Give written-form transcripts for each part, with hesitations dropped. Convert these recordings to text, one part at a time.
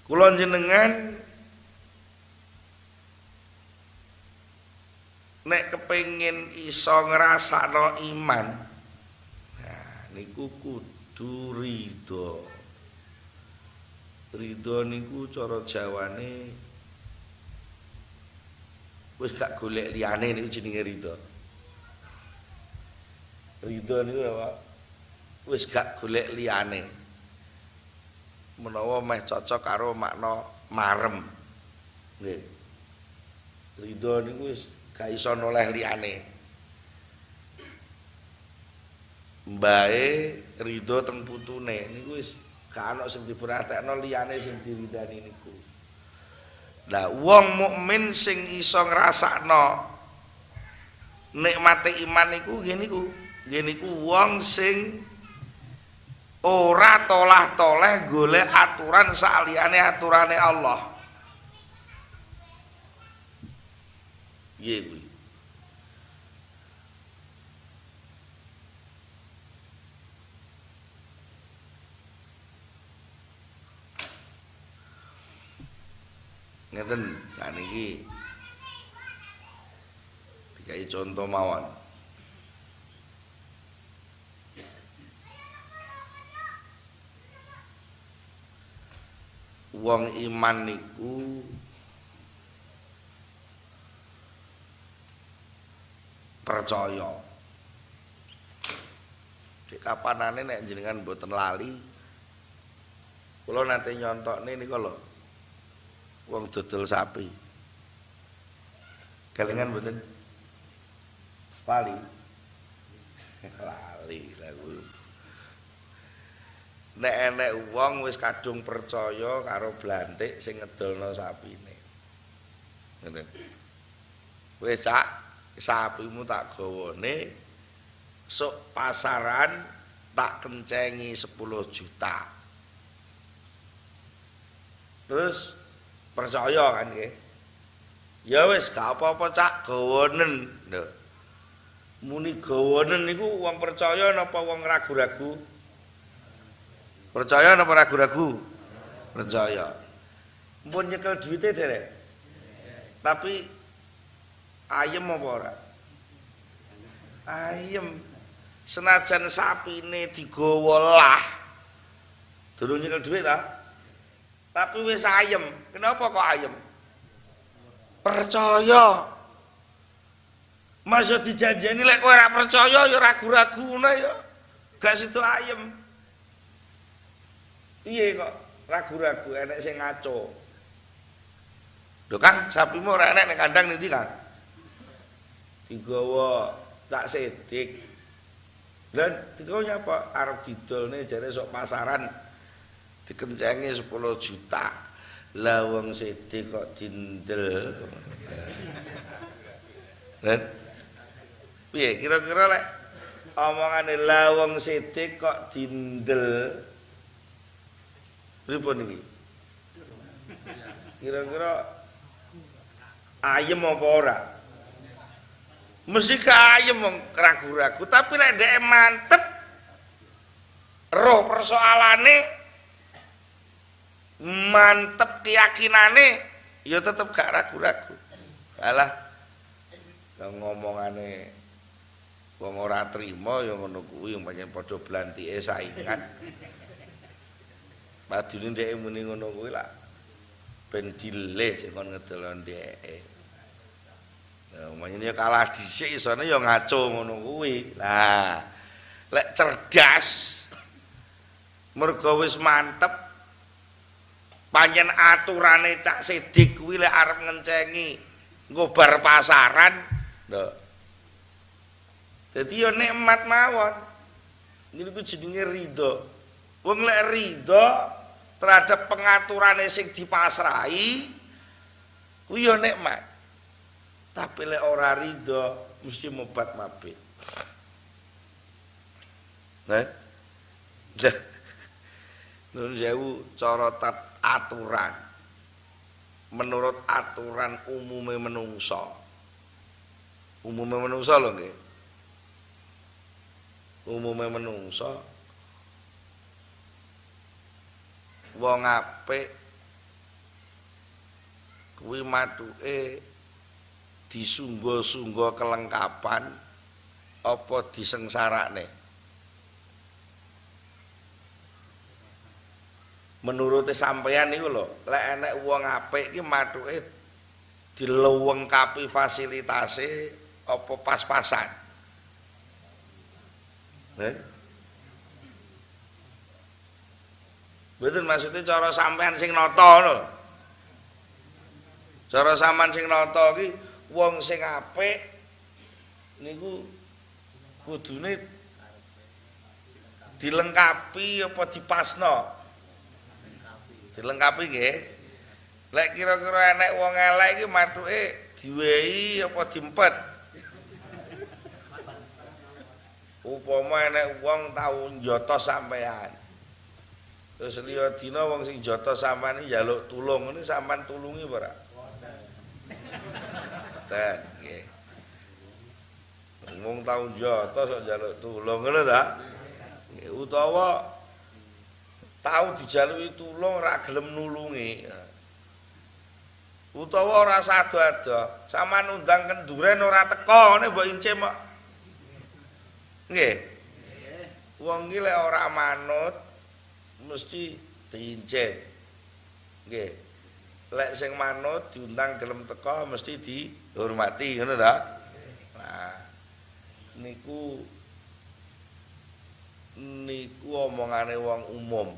Kula jenengan nek kepengin iso ngrasakno iman, nah niku kudu ridho. Ridho niku cara Jawane wis gak golek liyane niku jenenge ridho. Ridho niku apa? Wis gak golek liyane. Menawa meh cocok karo makna marem. Nggih. Ridho niku wis gak iso noleh liyane. Mbae ridho teng putune niku wis gak ana sing diperhatekno liyane sing diridani niku. Lah wong mukmin sing iso ngrasakno nikmate iman niku nggih niku wong sing ora tolah-toleh golek aturan saliyane aturane Allah. Nggih kuwi. Ngeten saniki dikai contoh mawon. Wong iman niku percaya. Dik kapanane nek jenengan mboten lali, kula nate nyontokne nika lho. Wong dodol sapi. Kelingan mboten? Lali. Lali lha kuwi. Nek enek wong wis kadung percaya karo blantik sing ngedolno sapine. Ngoten. Wis sak sapimu tak gawane sok pasaran tak kencengi 10 juta. Terus percaya kan nggih. Ya wis gak apa-apa cak gawanen. Lho. Muni gawanen niku wong percaya napa wong ragu-ragu? Percaya napa ragu-ragu? Percaya. Mumpun nyekel duwite derek. Tapi ayem apa ora? Ayem. Senajan sapine digawa lah. Durung nyekel duit ta? Tapi wis ayem. Kenapa kok ayem? Percaya. Masa dijanjeni lek kowe ora percaya ya ragu-ragu ngono ya. Gak situ ayem. Piye kok ragu-ragu enek sing ngaco. Lho Kang, sapimu ora enek ning kandang ndi Kang? Digawa tak sedik. Lah digawa nyapa? Arep didolne jare sok pasaran dikencengi 10 juta. Lah wong sedik kok dindel. Lah piye kira-kira lek omongane lah wong sedik kok dindel. Pripun iki? Kira-kira ayem apa ora? Mesti ayem wong ragu-ragu, tapi lek dhek mantep roh persoalane mantep keyakinane ya tetep gak ragu-ragu. Alah ngomongane wong ora trima ya ngono kuwi pancen padha blantike saingan. Padune dhek muni ngono kuwi lak ben dileh sing kon ngedol dheke. Lah umpamane kalah dhisik isone ya ngaco ngono kuwi. Lah lek cerdas mergo wis mantep pancen aturane cak sedik kuwi lek arep ngencengi ngobar pasaran. Lho. Dadi ya nikmat mawon. Niku jenenge ridho. Wong lek ridho terhadap pengaturane sing dipasrahi kuwi ya nikmat. Tapi lek ora ridho mesti mobat mabit. Nah. Nun sewu cara aturan. Menurut aturan umume menungsa. Umume menungsa lho nggih. Umume menungsa wong apik kuwi mathuke disungguh-sungguh kelengkapan apa disengsarakne. Menurute sampeyan niku lho, lek enek wong apik iki mathuke dilengkapi fasilitase apa pas-pasan. Betul maksudnya cara sampean sing nata lho. Cara sampean sing nata iki wong sing apik niku kudune dilengkapi apa dipasno? Dilengkapi nggih. Lek kira-kira enek wong elek iki mathuke diwehi apa diempet? Upama enek wong tau njotos sampean. Terus liya dina wong sing njotos sampean iki njaluk tulung, ngene sampean tulungi apa ora? Boten, nggih. Wong tau njotos kok njaluk tulung ngono ta? Utawa tau dijaluki tulung ora gelem nulungi. Utawa ora sada-ada, sampean undang kenduren ora teka, ngene mbok incim kok. Nggih. Wong iki lek ora manut mesti diincim. Nggih. Lek sing manut diundang gelem teka mesti dihormati, ngono ta? Nah, niku omongane wong umum.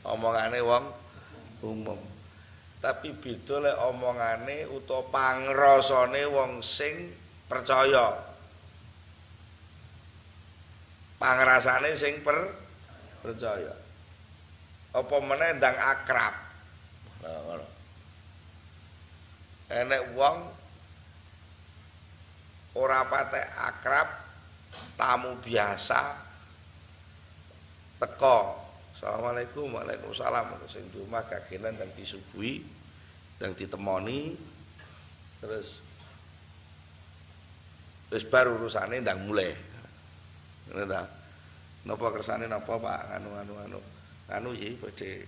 Omongane wong umum. Tapi beda lek omongane utawa pangrasane wong sing percaya. Pangrasane sing percaya. Apa meneh ndang akrab. Nah, ngono. Enek wong ora patek akrab, tamu biasa teko. Assalamualaikum, waalaikumsalam. Sing di rumah kagenan dan disuguhi, dan ditemoni, terus baru urusane ndang mulai. Ngono ta. Napa kersane napa Pak? Anu iki badhe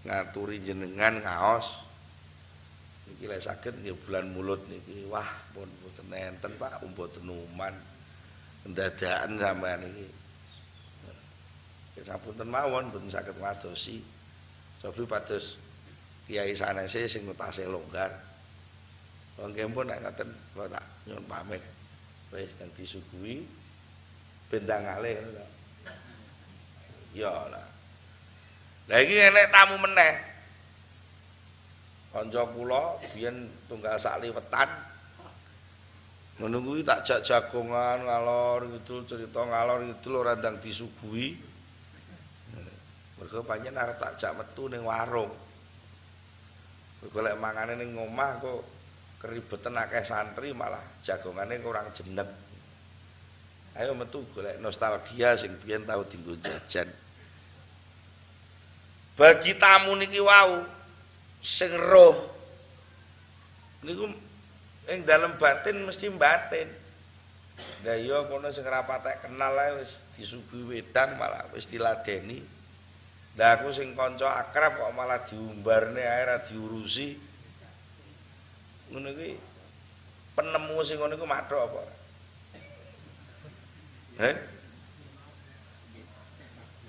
ngaturi jenengan ngaos. Iki lek saged nggih bulan mulut niki. Wah, pun mboten enten Pak, mboten uman. Kendadaan sampean iki. Sapunten mawon mboten saged ngadosi. Cobi pados kiai sanese sing utase longgar. Wong kempun nek ngoten kula tak nyuwun pamit. Wis kang disuguhi bendang kalih ngono ta. Ya lah. Lah iki enek tamu meneh. Kanca kula biyen tunggal sak liwetan. Ngono kuwi tak jak jagongan ngalor ngidul cerita ngalor ngidul ora ndang disuguhi. Mergo pancen arep tak jak metu ning warung. Mergo lek mangane ning omah kok keribeten akeh santri malah jagongane kurang jeneng. Ayo metu golek nostalgia sing biyen tau dienggo jajan. Bagi tamu niki wau sing roh niku ing dalem batin mesti batin. Lah iya kono sing ora patek kenal ae wis disuguhi wedang malah wis diladeni. Lah aku sing kanca akrab kok malah diumbarne ae ora diurusi. Ngono kuwi penemu sing ngono iku mathuk apa?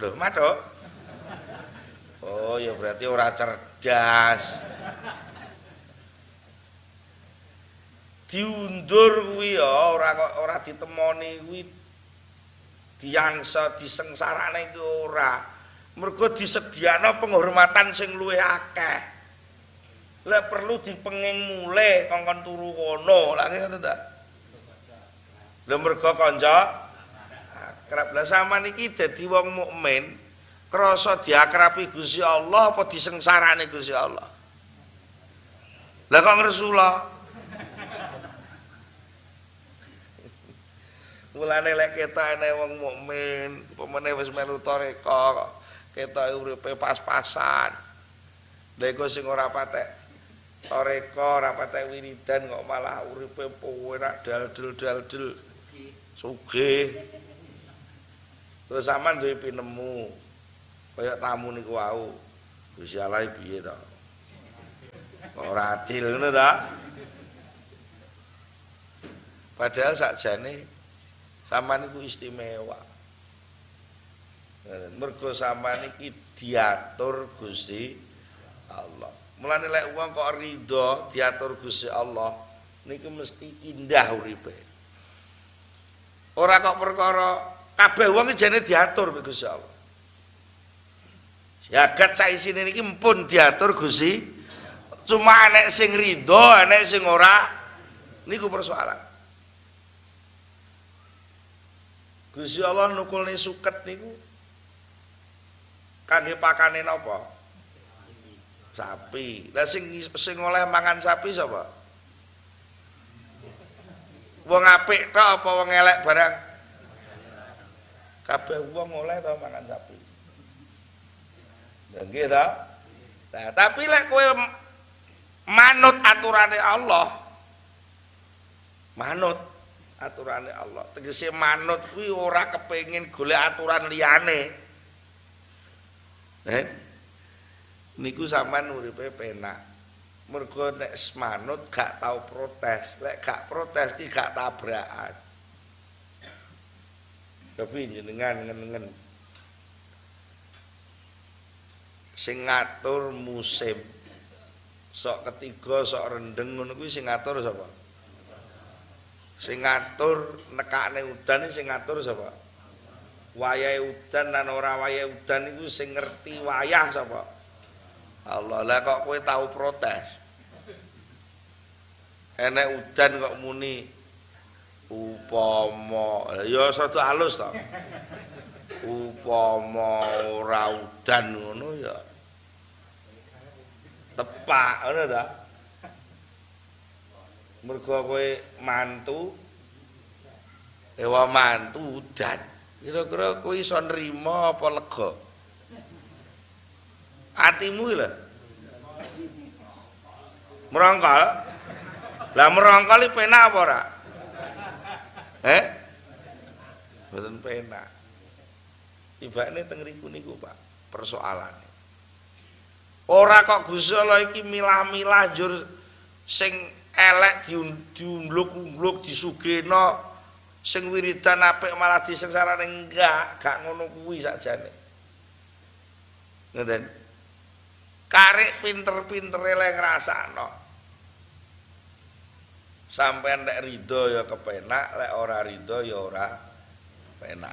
Loh, mathuk? Oh, ya berarti ora cerdas. Diundur kuwi ya ora ditemoni kuwi diangsa disengsarane iki ora. Mergo disediakno penghormatan sing luwih akeh. Lah perlu dipenging mule kongkon turu kono. Lah ngono ta. Lah mergo kanca akrab. Lah sampean iki dadi wong mukmin, krasa diakrabi Gusti Allah apa disengsarane Gusti Allah? Lah kok ngresula? Mulane lek ketok enek wong mukmin, pemene wis melu tarekah ketoke uripe pas-pasan. Lha iku sing ora patek tarekah, ora patek wiridan kok malah uripe penak dal-dal sugih. Terus sampean duwe pinemu kaya tamu niku wau. Gusti Allah piye to? Ora adil ngono ta? Padahal sakjane sampean iku istimewa. Mergo sampean iki diatur Gusti Allah. Mulane lek wong kok ridho diatur Gusti Allah niku mesti indah uripe. Ora kok perkara kabeh wong jane diatur mbek Gusti Allah. Jagat sak isine niki mpun diatur Gusti. Cuma enek sing ridho, enek sing ora niku persoalan. Gusti Allah nukulne suket niku kangge pakane napa? Sapi. Lah sing oleh mangan sapi sapa? Wong apik tok apa wong elek barang? Kabeh wong oleh to mangan sapi. Lah nggih ta? Nah, tapi lek kowe manut aturane Allah. Manut aturane Allah. Tegese manut kuwi ora kepengin golek aturan liyane. Niku sampean uripe penak. Mergo nek manut gak tau protes. Lek gak protes ki gak tabrakan. Tapi jenengan ngen-ngen sing ngatur musim. Sok ketiga, sok rendeng ngono kuwi sing ngatur sapa? Sing ngatur nekane udan sing ngatur sapa? Wayahe udan lan ora wayahe udan iku sing ngerti wayah sapa? Allah. Lah kok kowe tahu protes. Enek udan kok muni upama ya rada halus to. Upama ora udan ngono ya tepak ngono ta. Mergo kowe mantu mantu udan. Kira-kira kowe iso nrimo apa lega? Atimu lho. Merongkol. Lah merongkol iki penak apa ora? Mboten penak. Tibane teng riku niku, Pak, persoalane. Ora kok Gusti Allah iki milah-milah njur sing elek diungluk-ungluk disugeno, sing wiridan apik malah disengsarane gak ngono kuwi sakjane. Ngoten. Karek pinter-pintere le ngrasakno. Sampeyan lek ridho ya kepenak, lek ora ridho ya ora penak.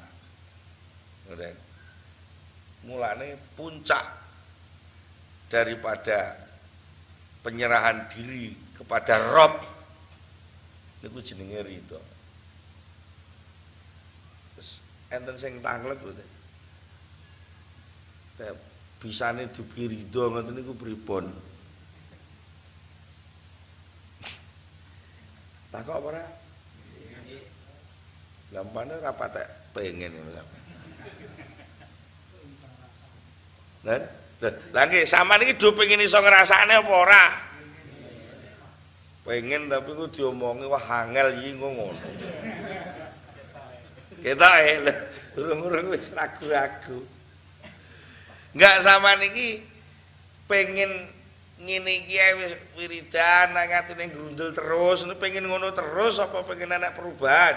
Ngoten. Mulane puncak daripada penyerahan diri kepada Rob niku jenenge ridho. Terus enten sing tanglet mboten. Bisane dugi ridho ngoten niku pripun? Tak kok ora? Lampane ora patek pengen ngono. Lah nggih sampean iki do pengen iso ngrasakne apa ora? Pengen tapi ku diomongi wah angel iki ngono. Ketoke lho, urung-urung wis ragu-ragu. Enggak sampean iki pengen ngene iki wis wiridan nang atine grundel terus, pengen ngono terus apa pengen anak perubahan?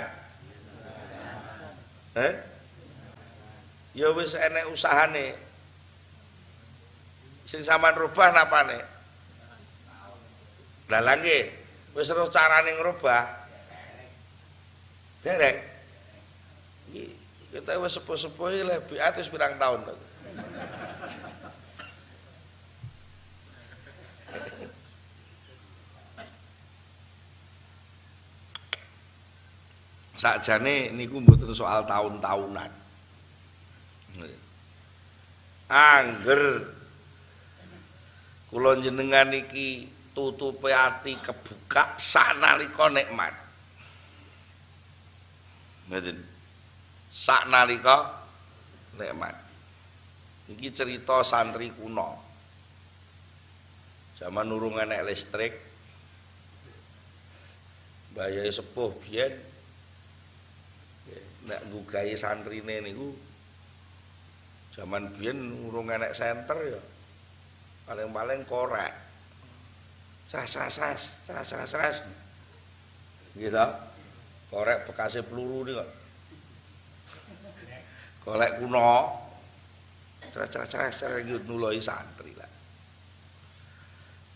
Ya wis enek usahane. Sing sampean rubah napane? Lah lha nggih, wis ero carane ngrubah. Dereng. Iki kita wis sepuh-sepuh iki le biat wis pirang taun to. Sakjane niku mboten soal tahun-tahunan. Angger kula jenengan iki tutupe ati kebuka saknalika nikmat. Ngoten. Saknalika nikmat. Iki cerita santri kuno. Zaman urung enek listrik. Bayahe sepuh biyen nek nggugahi santrine niku zaman biyen urung enek senter ya paling-paling korek Sres. Gitu. Korek bekasnya peluru nih kok. Korek kuno. Sres nuloi santri lah.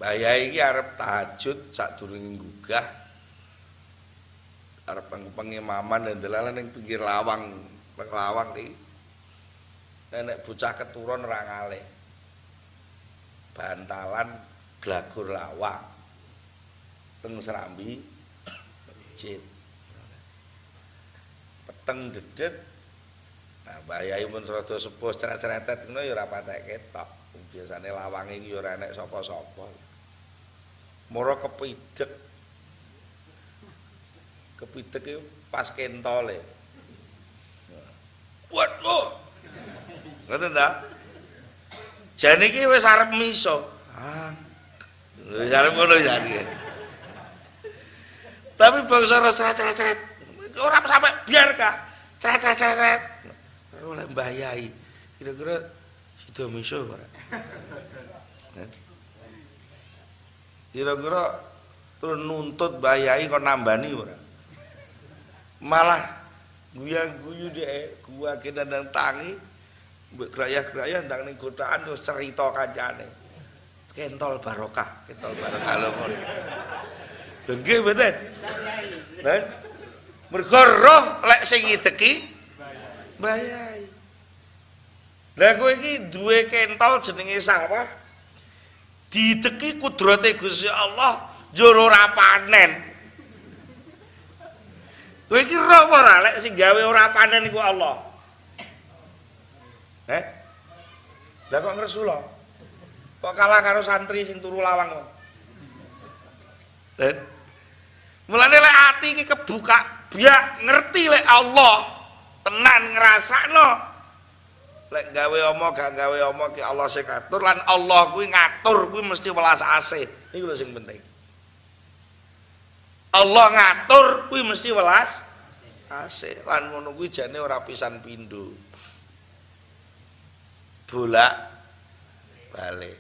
Bayai iki arep tahajud sadurunge nggugah. Arep pengimaman dan delalan ning pinggir lawang iki. Nek bocah keturun ra ngalih. Bantalan glagur lawang. Teng serambi masjid. Peteng dedet. Nah, bayai mun rada sepuh ceret-ceretet ngono ya ora patek ketok. Biasane lawange iki ya ora enek sapa-sapa. Moro kepidhek. Kepidhek iki pas kentole. Waduh. Ngoten ta? Jane iki wis arep miso. Wis arep ngono jane. Tapi bangsa ceret-ceret. Ora sampe biar ka. Ceret. Oleh Mbah Yai. Kira-kira sida miso ora? Kira-kira terus nuntut Mbah Yai kok nambani ora? Malah guyang-guyu dhek, gua kene nang tangi, mbek grayah-grayah ndang ning gotaan terus cerita kancane. Kentol barokah lho ngono. Lho nggih mboten? Lah mergo roh lek sing ngideki Mbah Yai. Lah kowe iki duwe kentol jenenge sawah. Dideki kudrate Gusti Allah njur ora panen. Kowe iki roh apa ora lek sing gawe ora panen iku Allah? Lah kok ngresula? Kok kalah karo santri sing turu lawang kok? Mulane lek ati iki kebuka, biak ngerti lek Allah tenan ngrasakno. Lek gawe omong gak gawe omong ki Allah sing ngatur lan Allah kuwi ngatur kuwi mesti welas asih. Iku lho sing penting. Allah ngatur kuwi mesti welas asih lan ngono kuwi jane ora pisan pindho. Bolak balik.